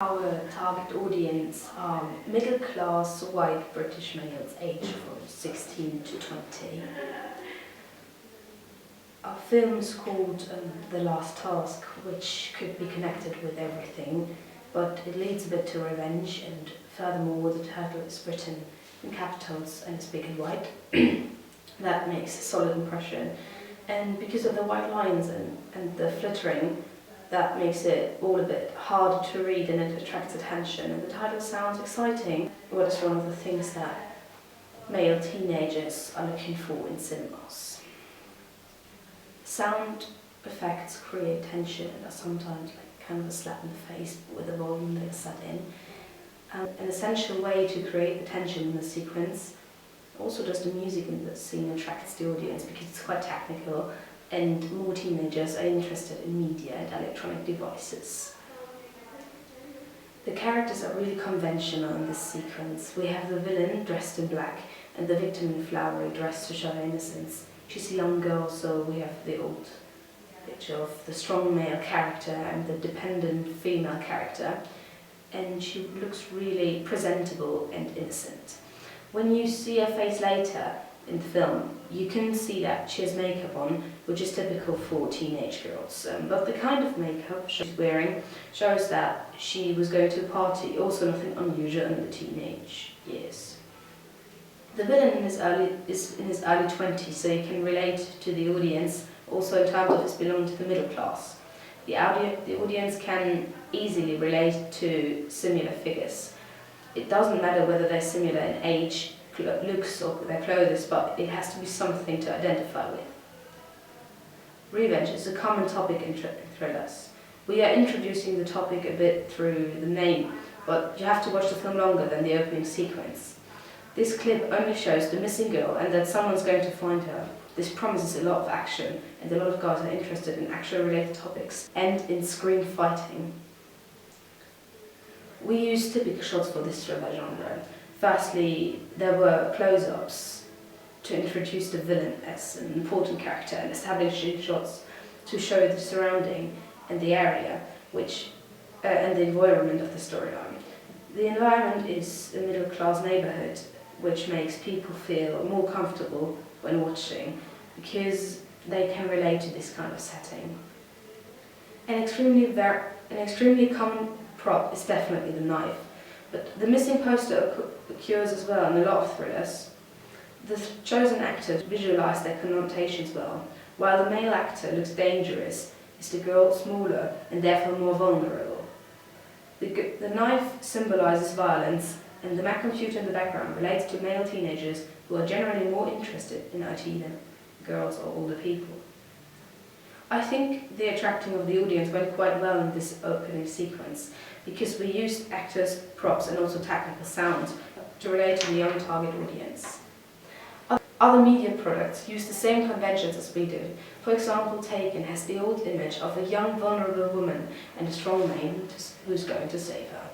Our target audience are middle-class white British males aged from 16 to 20. Our film is called The Last Task, which could be connected with everything, but it leads a bit to revenge, and furthermore the title is written in capitals and is big and white. That makes a solid impression. And because of the white lines and the flittering, that makes it all a bit harder to read and it attracts attention. And the title sounds exciting. What is one of the things that male teenagers are looking for in cinemas? Sound effects create tension and are sometimes like kind of a slap in the face with the volume they are set in. An essential way to create the tension in the sequence, also just the music in the scene attracts the audience because it's quite technical, and more teenagers are interested in media and electronic devices. The characters are really conventional in this sequence. We have the villain dressed in black and the victim in flowery dress to show innocence. She's a young girl, so we have the old picture of the strong male character and the dependent female character, and she looks really presentable and innocent. When you see her face later in the film, you can see that she has makeup on, which is typical for teenage girls. But the kind of makeup she's wearing shows that she was going to a party, also nothing unusual in the teenage years. The villain is in his early 20s, so he can relate to the audience, also in terms of his belonging to the middle class. The audience can easily relate to similar figures. It doesn't matter whether they're similar in age, looks or their clothes, but it has to be something to identify with. Revenge is a common topic in thrillers. We are introducing the topic a bit through the name, but you have to watch the film longer than the opening sequence. This clip only shows the missing girl and that someone's going to find her. This promises a lot of action, and a lot of guys are interested in action-related topics and in screen fighting. We use typical shots for this thriller genre. Firstly, there were close-ups to introduce the villain as an important character and establishing shots to show the surrounding and the area and the environment of the storyline. The environment is a middle-class neighborhood, which makes people feel more comfortable when watching because they can relate to this kind of setting. An extremely common prop is definitely the knife. But the missing poster occurs as well in a lot of thrillers. The chosen actors visualize their connotations well. While the male actor looks dangerous, is the girl smaller and therefore more vulnerable. The knife symbolizes violence, and the Mac computer in the background relates to male teenagers who are generally more interested in IT than girls or older people. I think the attracting of the audience went quite well in this opening sequence because we used actors, props and also technical sound to relate to the young target audience. Other media products use the same conventions as we do. For example, Taken has the old image of a young vulnerable woman and a strong man who's going to save her.